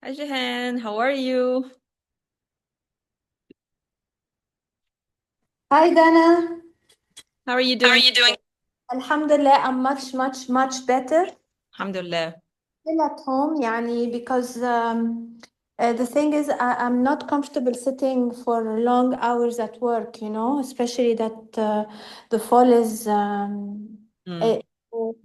Hi, Jahan. How are you? Hi Dana. How are you How are doing? you doing? Alhamdulillah, I'm much better. Alhamdulillah. Still at home, يعني because the thing is I'm not comfortable sitting for long hours at work, especially that the fall is Mm. it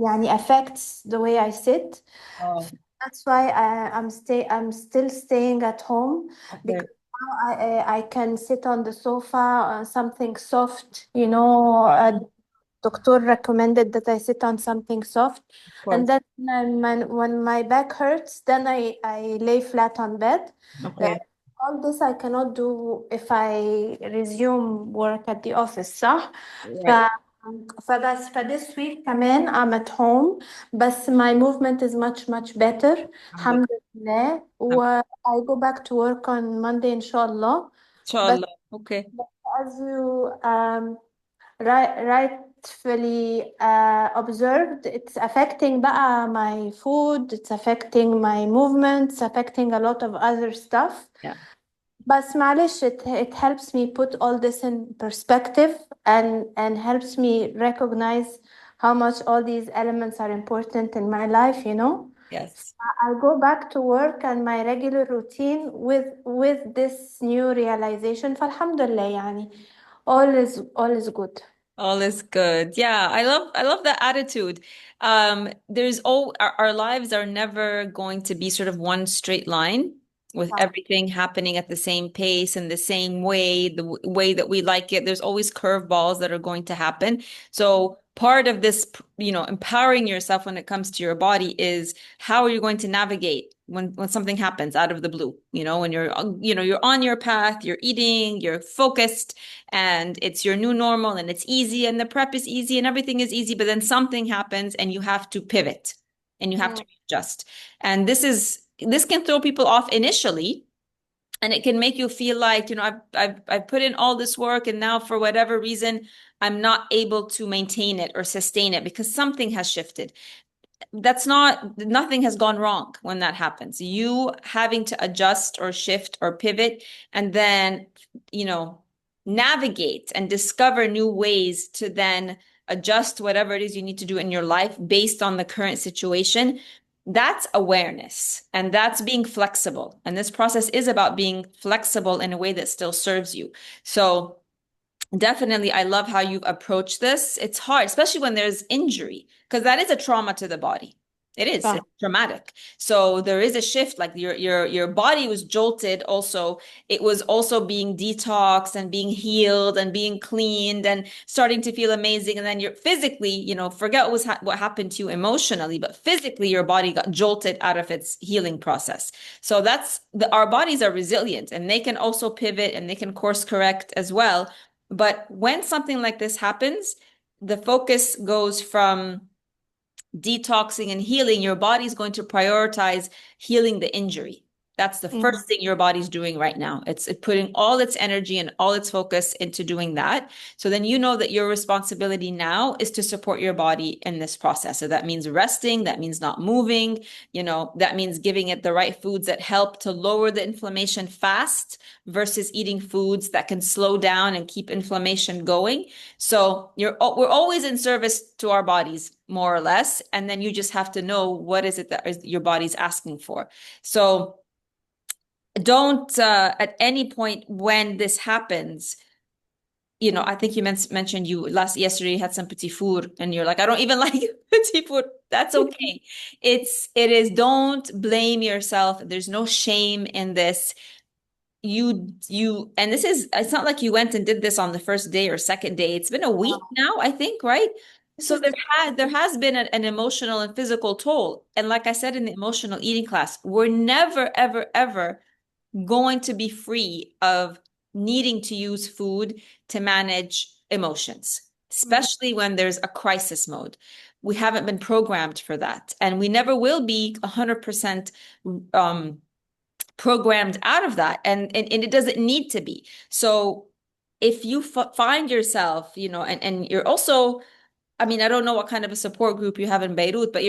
يعني affects the way I sit. Oh, That's why I'm still staying at home okay. because now I can sit on the sofa on something soft, you know. Doctor recommended that I sit on something soft, Of and course. then when my back hurts, then I lay flat on bed. Okay. Like, all this I cannot do if I resume work at the office, صح؟ ف Right. فبس for this week كمان I'm at home بس my movement is much better Alhamdulillah. الحمد لله I go back to work on Monday إن شاء الله. But Inshallah. Okay. as you rightfully observed, it's affecting بقى my food, it's affecting my movement, it's affecting a lot of other stuff. Yeah. بس معلش it helps me put all this in perspective and helps me recognize how much all these elements are important in my life, you know. Yes. I go back to work and my regular routine with this new realization. فالحمد يعني all is good. All is good. Yeah, I love that attitude. There's our lives are never going to be sort of one straight line with everything happening at the same pace and the same way, the way that we like it. There's always curveballs that are going to happen. So part of this, empowering yourself when it comes to your body is how are you going to navigate when something happens out of the blue, when you're on your path, you're eating, you're focused and it's your new normal and it's easy and the prep is easy and everything is easy, but then something happens and you have to pivot and you have to Mm. adjust. And this can throw people off initially and it can make you feel like, I've put in all this work and now for whatever reason I'm not able to maintain it or sustain it because something has shifted. Nothing has gone wrong when that happens. You having to adjust or shift or pivot and then, you know, navigate and discover new ways to then adjust whatever it is you need to do in your life based on the current situation. That's awareness and that's being flexible. And this process is about being flexible in a way that still serves you. So, definitely, I love how you've approached this. It's hard, especially when there's injury, because that is a trauma to the body. It is. صح. It's traumatic. So there is a shift, like your body was jolted also. It was also being detoxed and being healed and being cleaned and starting to feel amazing. And then you're physically, forget what happened to you emotionally, but physically your body got jolted out of its healing process. So our bodies are resilient and they can also pivot and they can course correct as well. But when something like this happens, the focus goes from detoxing and healing. Your body's going to prioritize healing the injury. That's the Mm. first thing your body's doing right now. It's putting all its energy and all its focus into doing that. So then you know that your responsibility now is to support your body in this process. So that means resting, that means not moving, that means giving it the right foods that help to lower the inflammation fast versus eating foods that can slow down and keep inflammation going. So we're always in service to our bodies, more or less, and then you just have to know what is it that your body's asking for. So don't at any point when this happens, I think you mentioned yesterday you had some petit four and you're like, I don't even like petit four. That's okay. It is, don't blame yourself. There's no shame in this. And it's not like you went and did this on the first day or second day. It's been a week now, I think, right? This So is there has been an emotional and physical toll. And like I said in the emotional eating class, we're never, ever, ever going to be free of needing to use food to manage emotions, especially when there's a crisis mode. We haven't been programmed for that, and we never will be 100% um, programmed out of that. And it doesn't need to be. So if you find yourself, and you're also, I mean, I don't know what kind of a support group you have in Beirut, but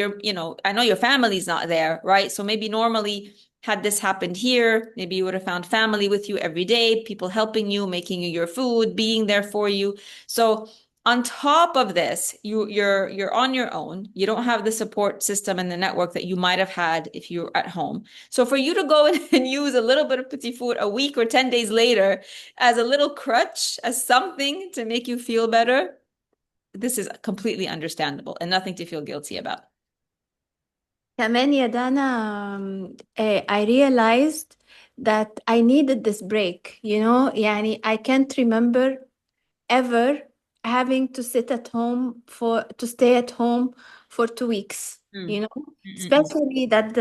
I know your family's not there, right? So maybe normally had this happened here, maybe you would have found family with you every day, people helping you, making you your food, being there for you. So on top of this, you're on your own. You don't have the support system and the network that you might have had if you were at home. So for you to go and use a little bit of petit food a week or 10 days later as a little crutch, as something to make you feel better, this is completely understandable and nothing to feel guilty about. كمان يا دانا I realized that I needed this break, يعني I can't remember ever having to stay at home for 2 weeks, Mm. especially that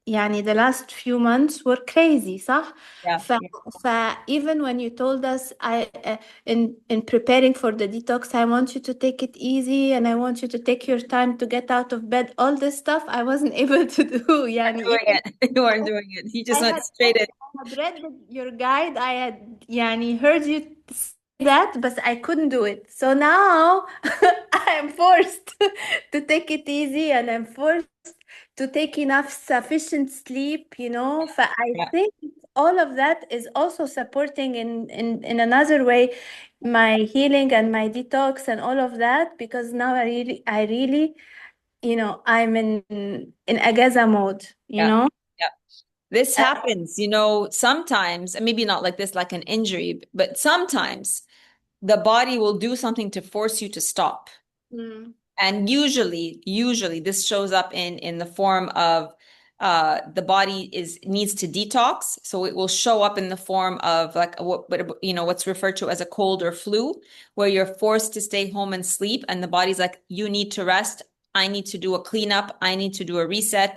يعني the last few months were crazy, صح? Yeah. ف, even when you told us in preparing for the detox, I want you to take it easy and I want you to take your time to get out of bed, all this stuff I wasn't able to do. يعني Doing it. You weren't doing it. You just I went had straight in. read your guide. I had يعني heard you say that, but I couldn't do it. So now I'm forced to take it easy and I'm forced to take enough sufficient sleep, But I Yeah. think all of that is also supporting in another way my healing and my detox and all of that, because now I really I'm in Agaza mode, Yeah. Yeah. This happens, sometimes, and maybe not like this, like an injury, but sometimes the body will do something to force you to stop. Mm. And usually this shows up in the form of the body needs to detox. So it will show up in the form of like what's referred to as a cold or flu, where you're forced to stay home and sleep, and the body's like, you need to rest. I need to do a cleanup. I need to do a reset.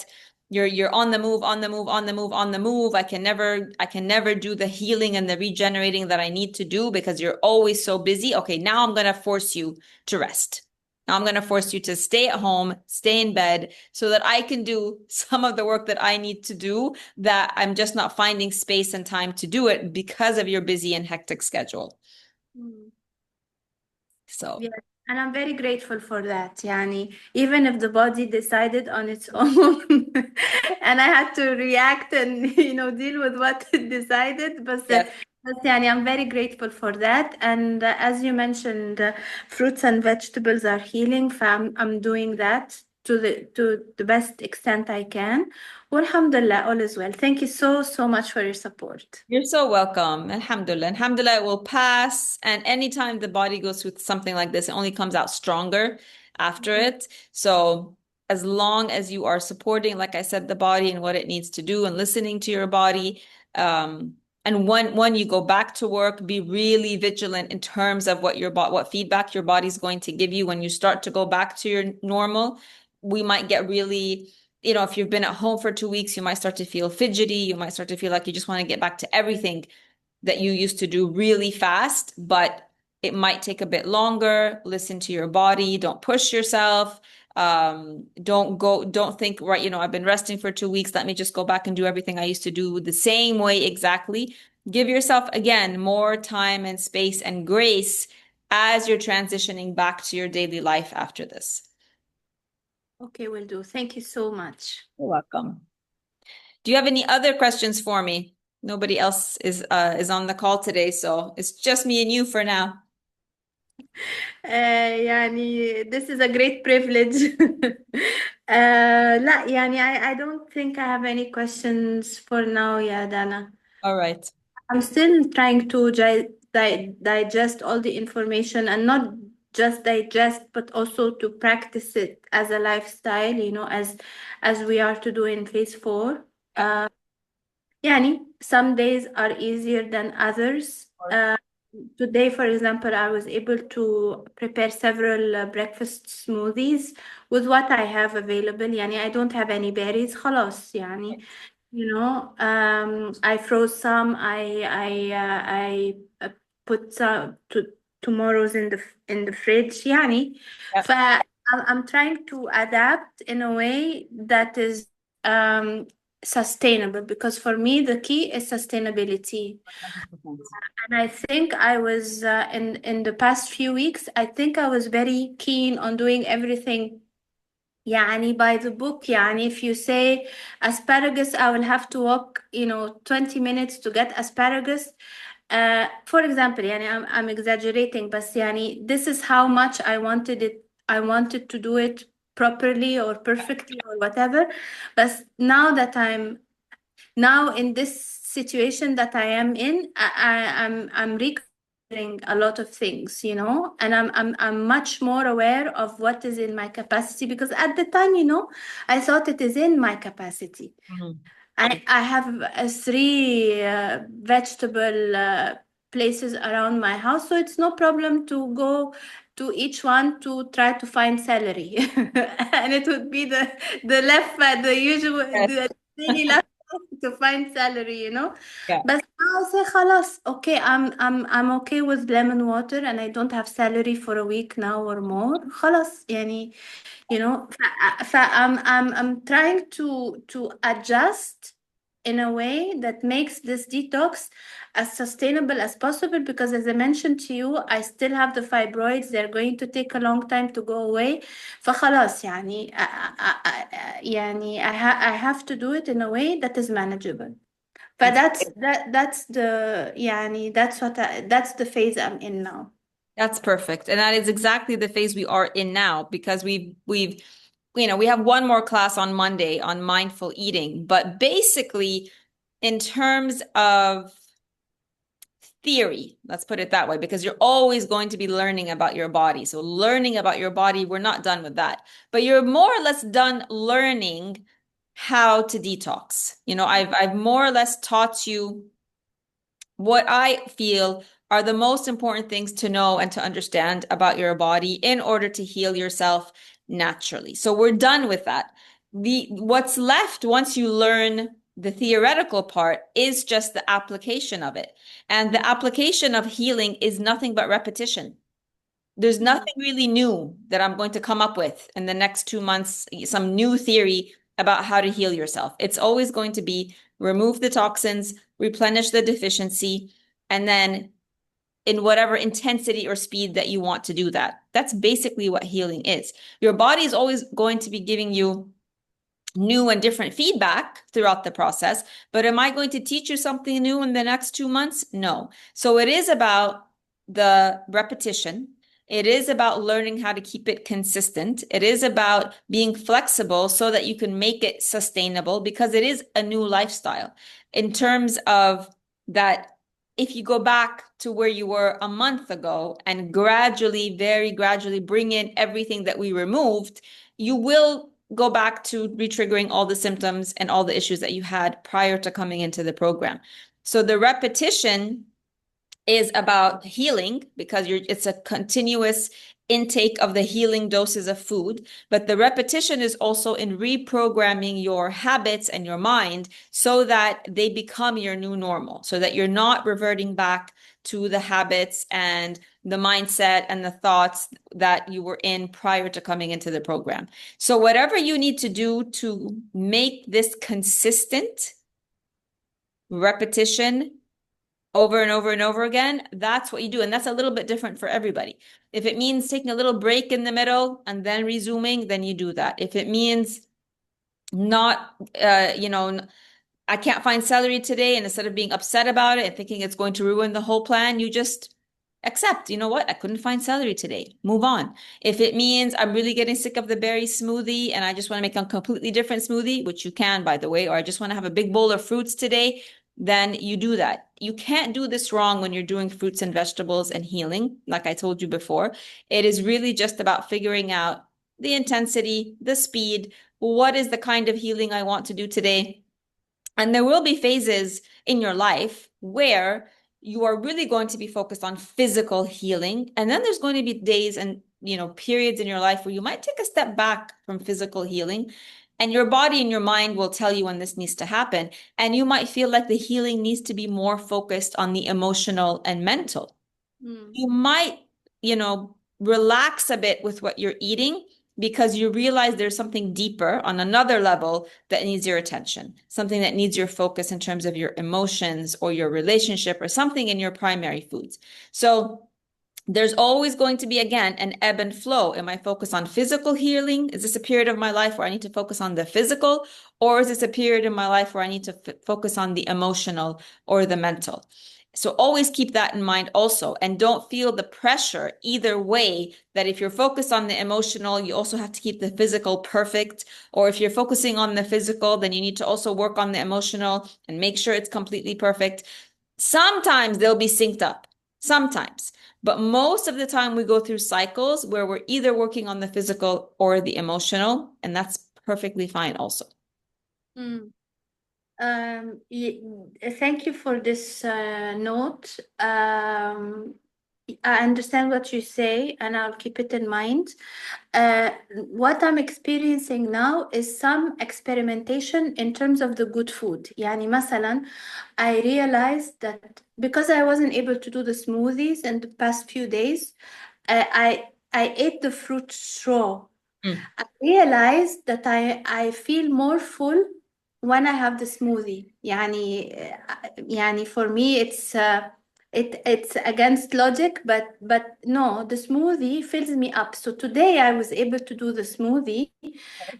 You're on the move, on the move, on the move, on the move. I can never do the healing and the regenerating that I need to do because you're always so busy. Okay, now I'm gonna force you to rest. Now I'm going to force you to stay at home, stay in bed, so that I can do some of the work that I need to do, that I'm just not finding space and time to do it because of your busy and hectic schedule. Mm. So, Yeah, and I'm very grateful for that. Yani, even if the body decided on its own, and I had to react and deal with what it decided, yes. but yani, I'm very grateful for that. And as you mentioned, fruits and vegetables are healing. I'm doing that to the best extent I can. Alhamdulillah, all is well. Thank you so much for your support. You're so welcome. Alhamdulillah. Alhamdulillah, it will pass. And anytime the body goes through something like this, it only comes out stronger after it. So as long as you are supporting, like I said, the body and what it needs to do and listening to your body, and when you go back to work, be really vigilant in terms of what feedback your body's going to give you when you start to go back to your normal. We might get really, if you've been at home for 2 weeks, you might start to feel fidgety. You might start to feel like you just want to get back to everything that you used to do really fast, but it might take a bit longer. Listen to your body. Don't push yourself. Don't think, right, I've been resting for 2 weeks. Let me just go back and do everything I used to do the same way exactly. Give yourself, again, more time and space and grace as you're transitioning back to your daily life after this. Okay, will do. Thank you so much. You're welcome. Do you have any other questions for me? Nobody else is on the call today, so it's just me and you for now. يعني this is a great privilege. لا يعني I don't think I have any questions for now يا Dana. All right. I'm still trying to digest all the information, and not just digest, but also to practice it as a lifestyle, as we are to do in phase 4. يعني some days are easier than others. Today, for example, I was able to prepare several breakfast smoothies with what I have available. يعني I don't have any berries. خلاص يعني I froze some. I put some tomorrow's in the fridge. يعني Yep. I'm trying to adapt in a way that is sustainable, because for me the key is sustainability. And I think I was in the past few weeks, I think I was very keen on doing everything يعني by the book. يعني if you say asparagus, I will have to walk 20 minutes to get asparagus. For example, يعني I'm exaggerating, بس يعني this is how much I wanted to do it properly or perfectly or whatever. But now in this situation that I am in, I'm reconsidering a lot of things, and I'm much more aware of what is in my capacity, because at the time, I thought it is in my capacity. Mhm. I have three vegetable places around my house, so it's no problem to go to each one to try to find celery, and it would be the usual, Yes. the daily life to find celery, Yeah. But now I say, خلاص, okay, I'm okay with lemon water, and I don't have celery for a week now or more. خلاص, يعني, I'm trying to adjust in a way that makes this detox as sustainable as possible, because as I mentioned to you, I still have the fibroids. They're going to take a long time to go away. فخلاص يعني يعني I have to do it in a way that is manageable. But that's the يعني that's the phase I'm in now. That's perfect. And that is exactly the phase we are in now, because we have one more class on Monday on mindful eating. But basically, in terms of theory, let's put it that way, because you're always going to be learning about your body. So learning about your body, we're not done with that. But you're more or less done learning how to detox. I've more or less taught you what I feel are the most important things to know and to understand about your body in order to heal yourself naturally. So we're done with that. What's left once you learn the theoretical part is just the application of it. And the application of healing is nothing but repetition. There's Mm. nothing really new that I'm going to come up with in the next 2 months, some new theory about how to heal yourself. It's always going to be remove the toxins, replenish the deficiency, and then in whatever intensity or speed that you want to do that. That's basically what healing is. Your body is always going to be giving you new and different feedback throughout the process, but am I going to teach you something new in the next 2 months? No. So it is about the repetition. It is about learning how to keep it consistent. It is about being flexible so that you can make it sustainable, because it is a new lifestyle in terms of that. If you go back to where you were a month ago and gradually, very gradually bring in everything that we removed, you will go back to retriggering all the symptoms and all the issues that you had prior to coming into the program. So the repetition is about healing, because it's a continuous intake of the healing doses of food, but the repetition is also in reprogramming your habits and your mind so that they become your new normal, so that you're not reverting back to the habits and the mindset and the thoughts that you were in prior to coming into the program. So whatever you need to do to make this consistent repetition over and over and over again, that's what you do. And that's a little bit different for everybody. If it means taking a little break in the middle and then resuming, then you do that. If it means not, I can't find celery today, and instead of being upset about it and thinking it's going to ruin the whole plan, you just accept, you know what? I couldn't find celery today. Move on. If it means I'm really getting sick of the berry smoothie and I just want to make a completely different smoothie, which you can, by the way, or I just want to have a big bowl of fruits today, then you do that. You can't do this wrong when you're doing fruits and vegetables and healing, like I told you before. It is really just about figuring out the intensity, the speed, what is the kind of healing I want to do today. And there will be phases in your life where you are really going to be focused on physical healing. And then there's going to be days and, periods in your life where you might take a step back from physical healing. And your body and your mind will tell you when this needs to happen. And you might feel like the healing needs to be more focused on the emotional and mental. You might, relax a bit with what you're eating, because you realize there's something deeper on another level that needs your attention, something that needs your focus in terms of your emotions or your relationship or something in your primary foods. So there's always going to be, again, an ebb and flow. Am I focused on physical healing? Is this a period of my life where I need to focus on the physical? Or is this a period in my life where I need to focus on the emotional or the mental? So always keep that in mind also. And don't feel the pressure either way, that if you're focused on the emotional, you also have to keep the physical perfect. Or if you're focusing on the physical, then you need to also work on the emotional and make sure it's completely perfect. Sometimes they'll be synced up. Sometimes. But most of the time, we go through cycles where we're either working on the physical or the emotional, and that's perfectly fine also. Mm. Thank you for this note. I understand what you say, and I'll keep it in mind. What I'm experiencing now is some experimentation in terms of the good food. يعني مثلا, I realized that because I wasn't able to do the smoothies in the past few days, I ate the fruit raw. Mm. I realized that I feel more full when I have the smoothie. يعني for me it's against logic, but no, the smoothie fills me up. So today I was able to do the smoothie,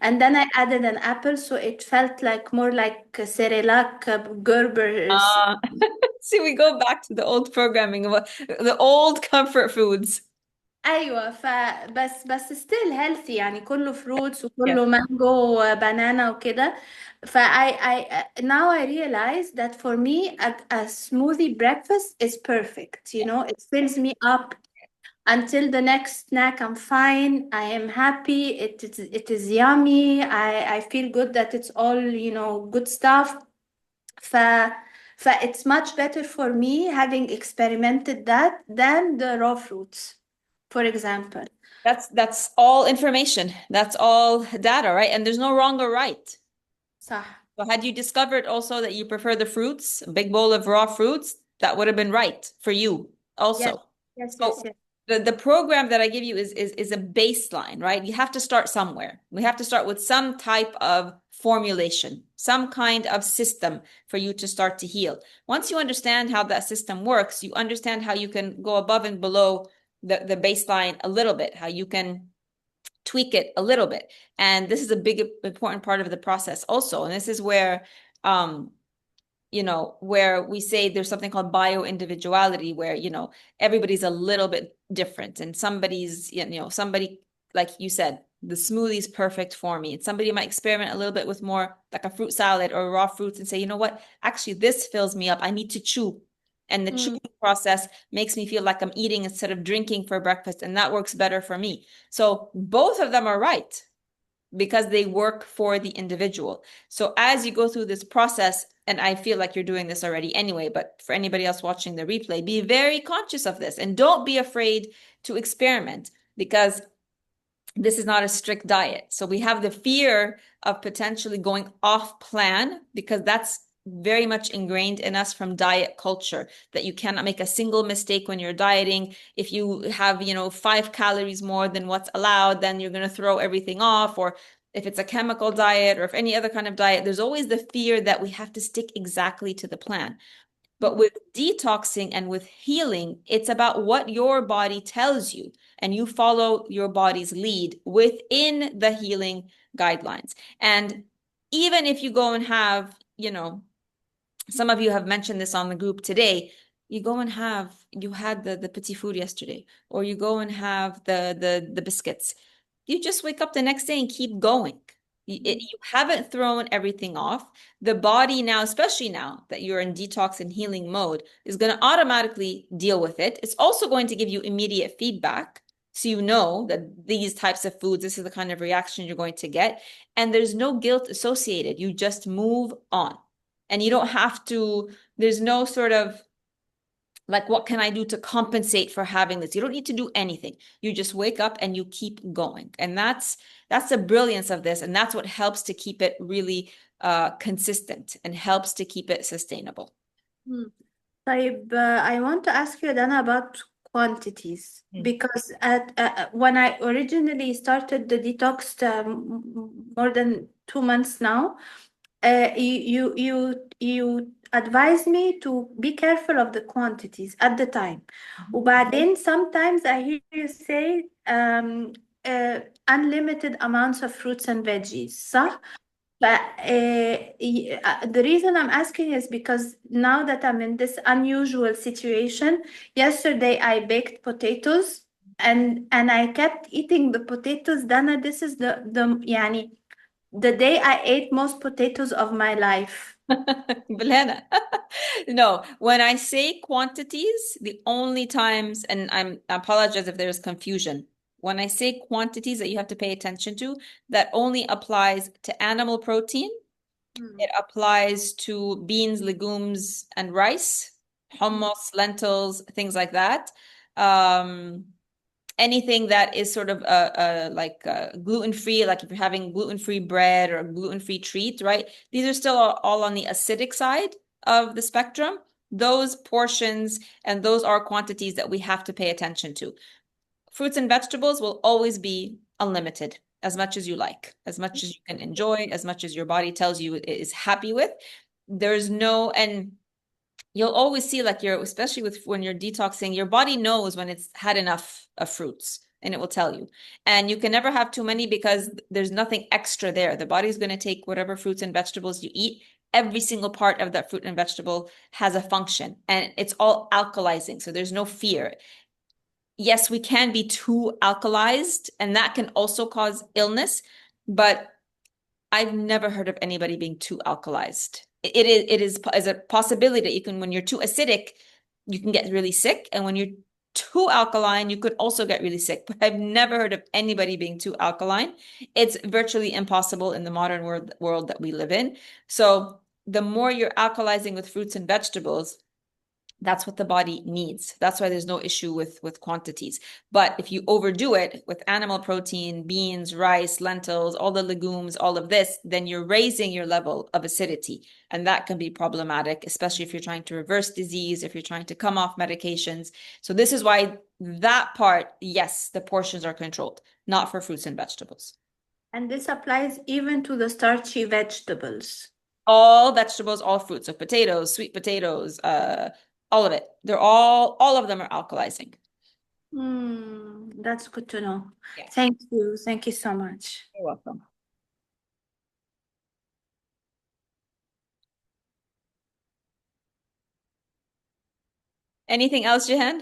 and then I added an apple, so it felt like more like Cerelac, Gerber's. Uh, See, we go back to the old programming of the old comfort foods. ايوه بس still healthy, يعني كله fruits Yeah. وكله مانجو وبنانا وكده. Now I realize that for me a smoothie breakfast is perfect. It fills me up until the next snack. I'm fine. I am happy. It is yummy. I feel good that it's all good stuff. ف it's much better for me having experimented that than the raw fruits, for example. That's all information. That's all data, right? And there's no wrong or right. صح. So had you discovered also that you prefer the fruits, a big bowl of raw fruits, that would have been right for you Yes, also. yes, yes, So yes. the program that I give you is a baseline, right? You have to start somewhere. We have to start with some type of formulation, some kind of system for you to start to heal. Once you understand how that system works, you understand how you can go above and below the baseline a little bit, how you can tweak it a little bit. And this is a big important part of the process also. And this is where where we say there's something called bio individuality, where everybody's a little bit different, and somebody, like you said, the smoothie is perfect for me, and somebody might experiment a little bit with more like a fruit salad or raw fruits and say, you know what, actually this fills me up, I need to chew, and the chewing process makes me feel like I'm eating instead of drinking for breakfast, and that works better for me. So both of them are right because they work for the individual. So as you go through this process, and I feel like you're doing this already anyway, but for anybody else watching the replay, be very conscious of this and don't be afraid to experiment, because this is not a strict diet. So we have the fear of potentially going off plan, because that's very much ingrained in us from diet culture, that you cannot make a single mistake when you're dieting. If you have, 5 calories more than what's allowed, then you're going to throw everything off. Or if it's a chemical diet or if any other kind of diet, there's always the fear that we have to stick exactly to the plan. But with detoxing and with healing, it's about what your body tells you, and you follow your body's lead within the healing guidelines. And even if you go and have, some of you have mentioned this on the group today, you had the petit food yesterday, or you go and have the biscuits. You just wake up the next day and keep going. You haven't thrown everything off. The body now, especially now that you're in detox and healing mode, is going to automatically deal with it. It's also going to give you immediate feedback. So you know that these types of foods, this is the kind of reaction you're going to get. And there's no guilt associated. You just move on. And you don't have to, there's no sort of like, what can I do to compensate for having this? You don't need to do anything. You just wake up and you keep going. And that's the brilliance of this. And that's what helps to keep it really consistent and helps to keep it sustainable. طيب, I want to ask you then about quantities, Mm. because when I originally started the detox more than 2 months now, you advise me to be careful of the quantities at the time. وبعدين sometimes I hear you say unlimited amounts of fruits and veggies, صح؟ But the reason I'm asking is because now that I'm in this unusual situation, yesterday I baked potatoes and I kept eating the potatoes. Dana, this is the يعني the day I ate most potatoes of my life. Banana. No, when I say quantities, the only times, and I apologize if there's confusion. When I say quantities that you have to pay attention to, that only applies to animal protein. It applies to beans, legumes, and rice, hummus, lentils, things like that. Um, Anything that is sort of like gluten-free, like if you're having gluten-free bread or a gluten-free treat, right? These are still all on the acidic side of the spectrum. Those portions and those are quantities that we have to pay attention to. Fruits and vegetables will always be unlimited, as much as you like, as much as you can enjoy, as much as your body tells you it is happy with. There's no, and you'll always see like especially with when you're detoxing, your body knows when it's had enough of fruits and it will tell you. And you can never have too many because there's nothing extra there. The body's going to take whatever fruits and vegetables you eat. Every single part of that fruit and vegetable has a function and it's all alkalizing. So there's no fear. Yes, we can be too alkalized and that can also cause illness, but I've never heard of anybody being too alkalized. It is a possibility that you can, when you're too acidic, you can get really sick. And when you're too alkaline, you could also get really sick. But I've never heard of anybody being too alkaline. It's virtually impossible in the modern world that we live in. So the more you're alkalizing with fruits and vegetables, that's what the body needs. That's why there's no issue with quantities. But if you overdo it with animal protein, beans, rice, lentils, all the legumes, all of this, then you're raising your level of acidity. And that can be problematic, especially if you're trying to reverse disease, if you're trying to come off medications. So this is why that part, yes, the portions are controlled, not for fruits and vegetables. And this applies even to the starchy vegetables. All vegetables, all fruits, so potatoes, sweet potatoes, all of it. They're all of them are alkalizing. That's good to know. Yes. Thank you. Thank you so much. You're welcome. Anything else, Jihan?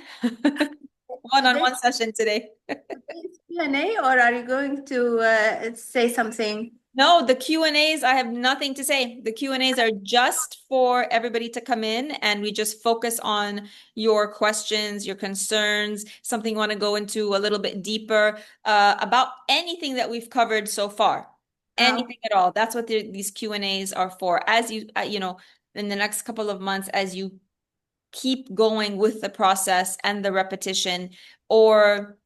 One-on-one session today. Q&A, or are you going to say something? No, the Q&As, I have nothing to say. The Q&As are just for everybody to come in and we just focus on your questions, your concerns, something you want to go into a little bit deeper about anything that we've covered so far. Anything at all. That's what these Q&As are for. As you, in the next couple of months, as you keep going with the process and the repetition, or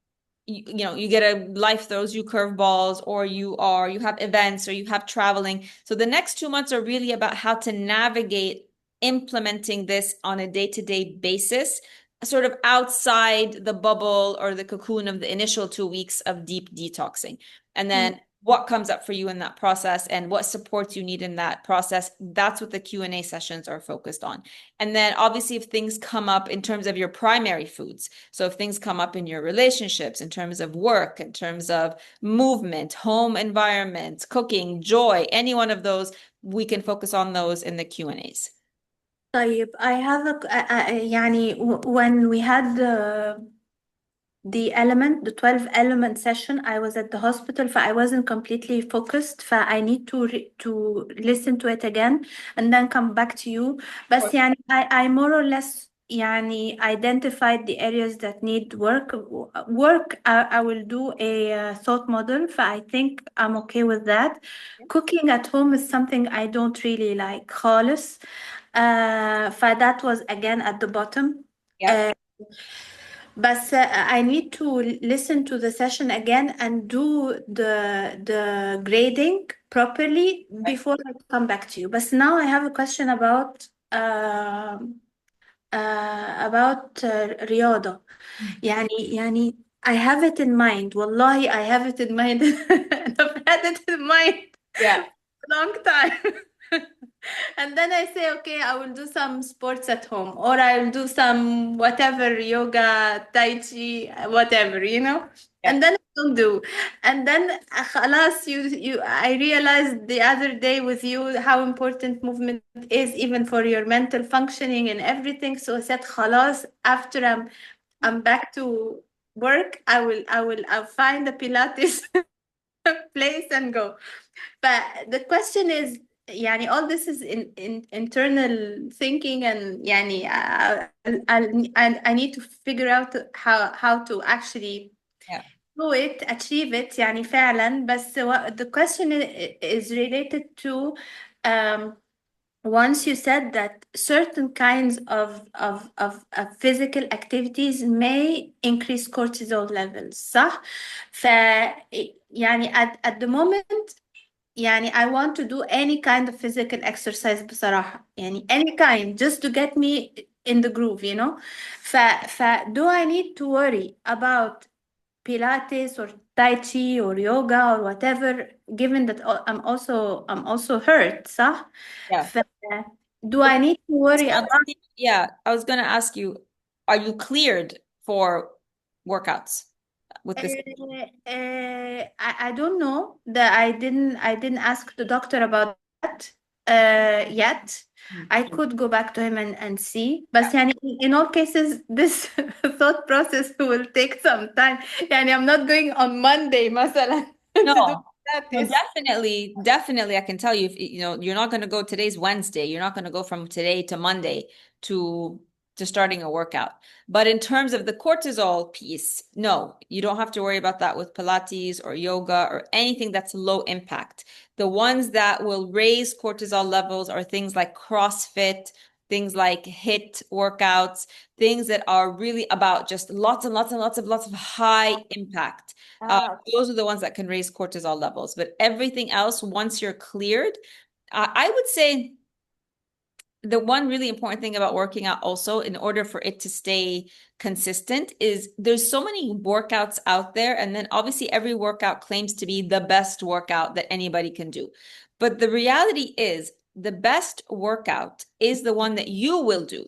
you get a life throws you curveballs, or you have events or you have traveling. So the next 2 months are really about how to navigate implementing this on a day-to-day basis, sort of outside the bubble or the cocoon of the initial 2 weeks of deep detoxing. And then what comes up for you in that process and what supports you need in that process. That's what the Q&A sessions are focused on. And then obviously if things come up in terms of your primary foods, so if things come up in your relationships, in terms of work, in terms of movement, home environment, cooking, joy, any one of those, we can focus on those in the Q&As. طيب, I have يعني when we had the 12 element session, I was at the hospital, so I wasn't completely focused, so I need to listen to it again and then come back to you. But يعني I more or less يعني identified the areas that need work. I will do a thought model, so I think I'm okay with that. Cooking at home is something I don't really like خالص. So that was again at the bottom. Yeah. But I need to listen to the session again and do the grading properly before I come back to you. But now I have a question about رياضة. يعني I have it in mind. والله I have it in mind. I've had it in mind Yeah. a long time. And then I say, okay, I will do some sports at home, or I will do some whatever, yoga, tai chi, whatever, you know. Yeah. And then I don't do. And then خلاص, I realized the other day with you how important movement is even for your mental functioning and everything. So I said, خلاص, after I'm back to work, I'll find a Pilates place and go. But the question is, يعني all this is in internal thinking, and يعني I need to figure out how to actually Yeah. do it, achieve it يعني فعلا. بس the question is related to um, once you said that certain kinds of physical activities may increase cortisol levels صح؟ ف يعني at the moment يعني I want to do any kind of physical exercise بصراحة يعني any kind just to get me in the groove, you know. ف do I need to worry about Pilates or Tai Chi or yoga or whatever, given that I'm also hurt صح؟ Yeah. ف do I need to worry So, about yeah, I was going to ask you, are you cleared for workouts with this? I don't know that I didn't ask the doctor about that yet. I could go back to him and see. But يعني, in all cases, this thought process will take some time. يعني I'm not going on Monday مثلا to do No. that. No, definitely, definitely. I can tell you, if you know, you're not going to go, today's Wednesday. You're not going to go from today to Monday to starting a workout. But in terms of the cortisol piece, no, you don't have to worry about that with Pilates or yoga or anything that's low impact. The ones that will raise cortisol levels are things like CrossFit, things like HIIT workouts, things that are really about just lots and lots and lots of high impact. Those are the ones that can raise cortisol levels. But everything else, once you're cleared, I would say the one really important thing about working out also, in order for it to stay consistent, is there's so many workouts out there. And then obviously every workout claims to be the best workout that anybody can do. But the reality is the best workout is the one that you will do.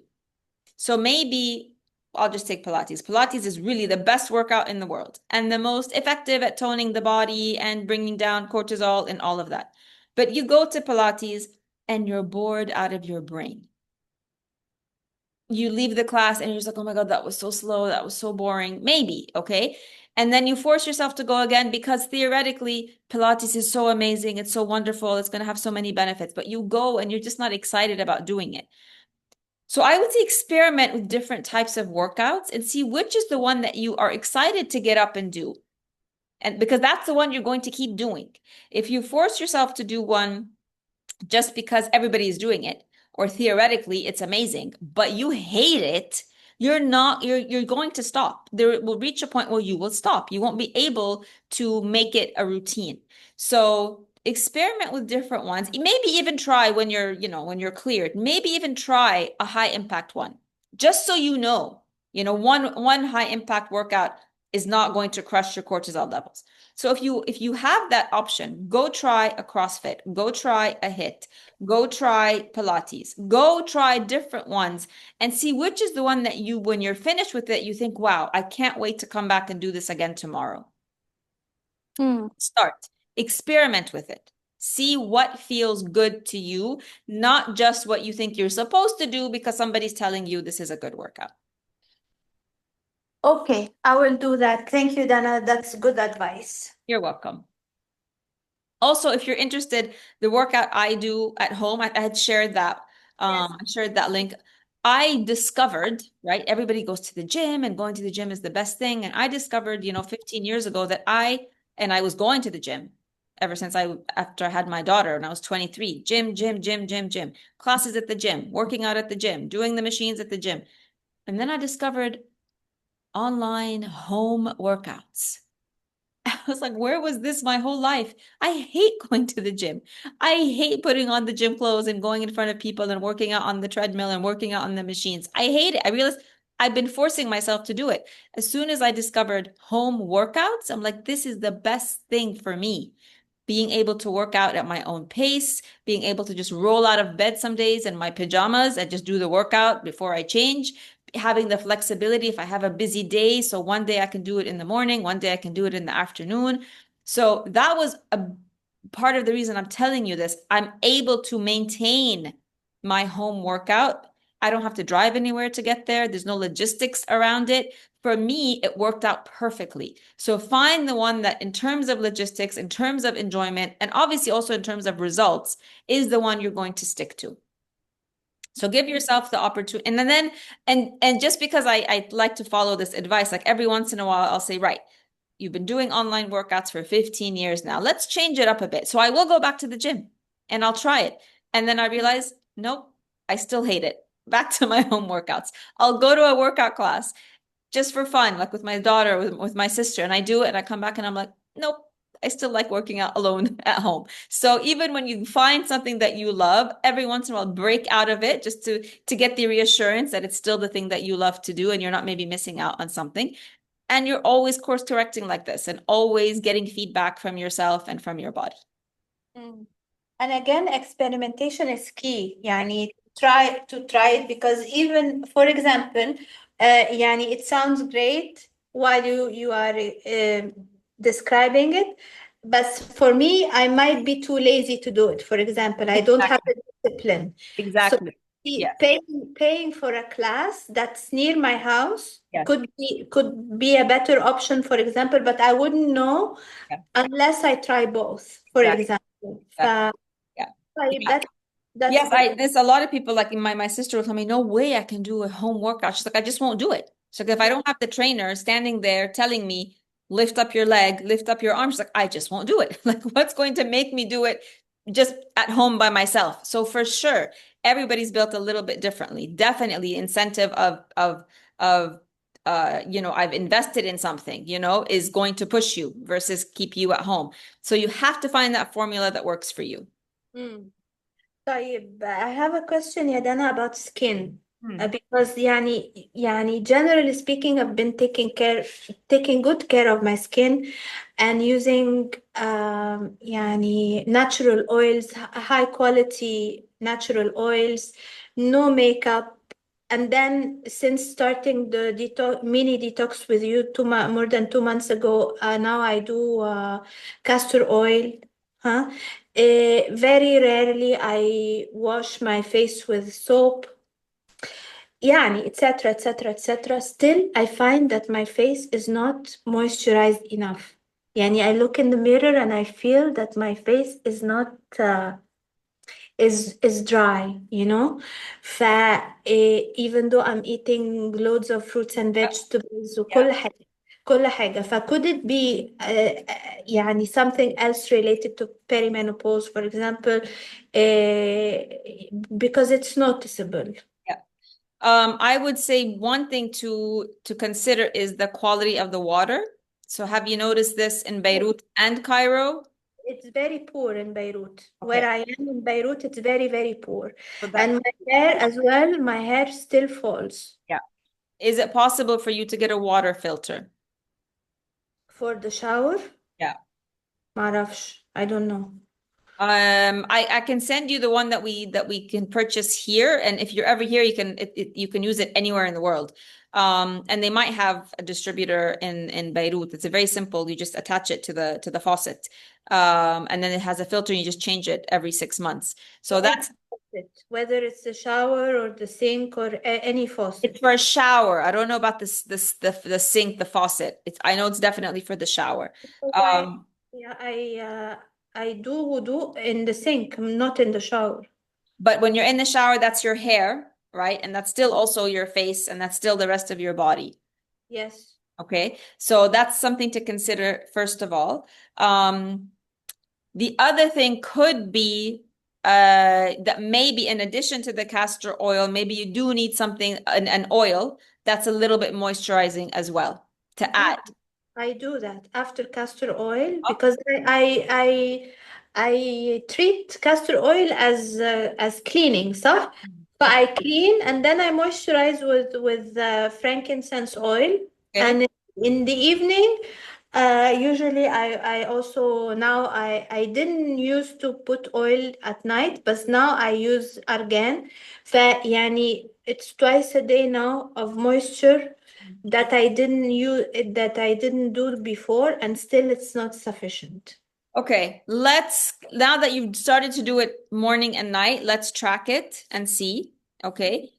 So maybe I'll just take Pilates. Pilates is really the best workout in the world and the most effective at toning the body and bringing down cortisol and all of that. But you go to Pilates and you're bored out of your brain. You leave the class and you're just like, oh my God, that was so slow. That was so boring. Maybe, okay? And then you force yourself to go again because theoretically, Pilates is so amazing. It's so wonderful. It's going to have so many benefits. But you go and you're just not excited about doing it. So I would say experiment with different types of workouts and see which is the one that you are excited to get up and do. And because that's the one you're going to keep doing. If you force yourself to do one just because everybody is doing it, or theoretically it's amazing, but you hate it, you're going to stop. There will reach a point where you will stop. You won't be able to make it a routine. So experiment with different ones. Maybe even try when when you're cleared, maybe even try a high impact one, just so one high impact workout is not going to crush your cortisol levels. So if you have that option, go try a CrossFit, go try a HIIT, go try Pilates, go try different ones and see which is the one that when you're finished with it, you think, wow, I can't wait to come back and do this again tomorrow. Start, experiment with it. See what feels good to you, not just what you think you're supposed to do because somebody's telling you this is a good workout. Okay, I will do that. Thank you, Dana. That's good advice. You're welcome. Also, if you're interested, the workout I do at home, I had shared that. Yes. I shared that link. I discovered, right? Everybody goes to the gym and going to the gym is the best thing. And I discovered, 15 years ago that I was going to the gym ever since after I had my daughter and I was 23. Gym, gym, gym, gym, gym. Classes at the gym, working out at the gym, doing the machines at the gym. And then I discovered online home workouts. I was like, where was this my whole life? I hate going to the gym. I hate putting on the gym clothes and going in front of people and working out on the treadmill and working out on the machines. I hate it. I realized I've been forcing myself to do it. As soon as I discovered home workouts, I'm like, this is the best thing for me. being able to work out at my own pace, being able to just roll out of bed some days in my pajamas and just do the workout before I change, having the flexibility if I have a busy day. So one day I can do it in the morning, one day I can do it in the afternoon. So that was a part of the reason I'm telling you this. I'm able to maintain my home workout. I don't have to drive anywhere to get there. There's no logistics around it. For me, it worked out perfectly. So find the one that, in terms of logistics, in terms of enjoyment, and obviously also in terms of results, is the one you're going to stick to. So give yourself the opportunity. And just because I like to follow this advice, like every once in a while, I'll say, right, you've been doing online workouts for 15 years now. Let's change it up a bit. So I will go back to the gym and I'll try it. And then I realize, nope, I still hate it. Back to my home workouts. I'll go to a workout class just for fun, like with my daughter, with my sister, and I do it and I come back and I'm like, nope, I still like working out alone at home. So even when you find something that you love, every once in a while break out of it just to get the reassurance that it's still the thing that you love to do and you're not maybe missing out on something. And you're always course correcting like this and always getting feedback from yourself and from your body. Mm. And again, experimentation is key. يعني try it, because even, for example, يعني it sounds great while you are describing it, but for me, I might be too lazy to do it. For example, I don't have the discipline. So Exactly. Yes. paying for a class that's near my house Yes. could be a better option, for example, but I wouldn't know Yeah. unless I try both, for Exactly. example. Exactly. Yeah. طيب Yeah. that's Yes, there's a lot of people, like my sister will tell me, no way I can do a home workout. She's like, I just won't do it. So if I don't have the trainer standing there telling me, lift up your leg, lift up your arm, she's like, I just won't do it. Like, what's going to make me do it just at home by myself? So for sure, everybody's built a little bit differently. Definitely incentive of I've invested in something, is going to push you versus keep you at home. So you have to find that formula that works for you. Mm. طيب, I have a question يا Dana about skin. Hmm. Because يعني generally speaking, I've been taking good care of my skin and using يعني natural oils, high quality natural oils, no makeup. And then since starting the mini detox with you more than 2 months ago, now I do castor oil. Huh? Very rarely I wash my face with soap. يعني etc etc etc. Still, I find that my face is not moisturized enough. يعني I look in the mirror and I feel that my face is not is dry, ف even though I'm eating loads of fruits and vegetables وكل حاجة كل حاجة. could it be يعني something else related to perimenopause, for example, because it's noticeable. Yeah. I would say one thing to consider is the quality of the water. So have you noticed this in Beirut and Cairo? It's very poor in Beirut. Okay. Where I am in Beirut, it's very, very poor. So And my hair as well, my hair still falls. Yeah. Is it possible for you to get a water filter? For the shower? Yeah. معرفش. I don't know. I can send you the one that we can purchase here, and if you're ever here, you can use it anywhere in the world. And they might have a distributor in Beirut. It's a very simple. You just attach it to the faucet, and then it has a filter. And you just change it every 6 months. So that's whether it's the shower or the sink or any faucet. It's for a shower. I don't know about the sink, the faucet. I know it's definitely for the shower. Yeah, I do wudu in the sink, not in the shower. But when you're in the shower, that's your hair, right? And that's still also your face, and that's still the rest of your body. Yes. Okay. So that's something to consider, first of all. The other thing could be that maybe in addition to the castor oil, maybe you do need something, an oil that's a little bit moisturizing as well to add. I do that after castor oil because I treat castor oil as cleaning, so I clean and then I moisturize with frankincense oil, and in the evening Usually I also now I didn't used to put oil at night, but now I use argan. يعني it's twice a day now of moisture that I didn't use that I didn't do before, and still it's not sufficient. Okay, now that you've started to do it morning and night, let's track it and see. Okay.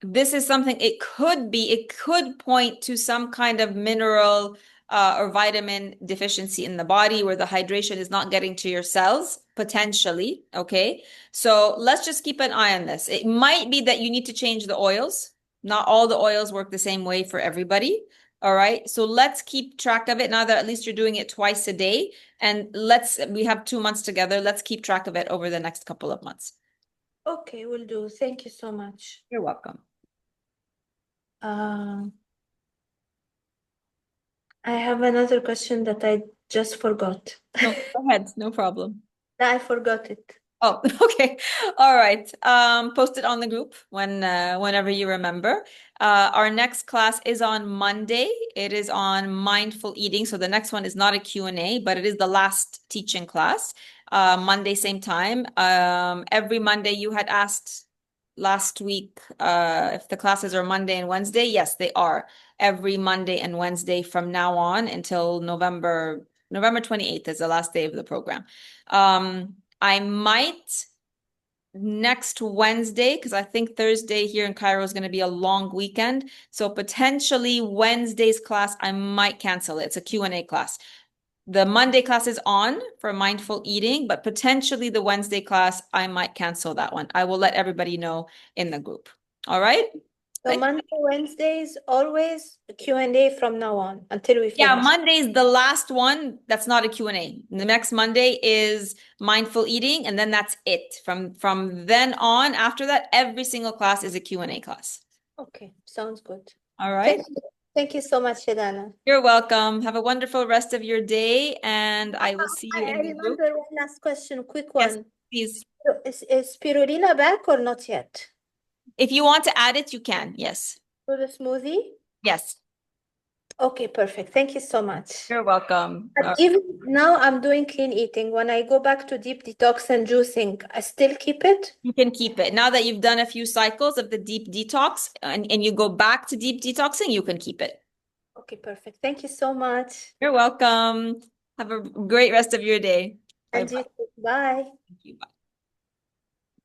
This is something, it could point to some kind of mineral or vitamin deficiency in the body where the hydration is not getting to your cells, potentially. Okay. So let's just keep an eye on this. It might be that you need to change the oils. Not all the oils work the same way for everybody. All right. So let's keep track of it now that at least you're doing it twice a day. And we have 2 months together. Let's keep track of it over the next couple of months. Okay, will do. Thank you so much. You're welcome. I have another question that I just forgot. No, go ahead. No problem. I forgot it. Oh, okay. All right. Post it on the group whenever you remember. Our next class is on Monday. It is on mindful eating. So the next one is not a Q&A, but it is the last teaching class. Monday, same time. Every Monday you had asked last week if the classes are Monday and Wednesday. Yes, they are. Every Monday and Wednesday from now on until November 28th is the last day of the program. I might next Wednesday, because I think Thursday here in Cairo is going to be a long weekend. So potentially Wednesday's class, I might cancel it. It's a Q&A class. The Monday class is on for mindful eating, but potentially the Wednesday class, I might cancel that one. I will let everybody know in the group. All right? So Monday, Wednesdays, always a Q&A from now on until we Yeah, finish. Monday is the last one. That's not a Q&A. The next Monday is mindful eating, and then that's it. From then on, after that, every single class is a Q&A class. Okay, sounds good. All right. Thank you so much, Shadana. You're welcome. Have a wonderful rest of your day, and I will see you I in the group. remember one last question, quick Yes, one. please. Is spirulina back or not yet? If you want to add it, you can. Yes. For the smoothie? Yes. Okay, perfect. Thank you so much. You're welcome. All But right. even now I'm doing clean eating. When I go back to deep detox and juicing, I still keep it? You can keep it. Now that you've done a few cycles of the deep detox and you go back to deep detoxing, you can keep it. Okay, perfect. Thank you so much. You're welcome. Have a great rest of your day. And Bye-bye. you too. Bye. Thank you. Bye.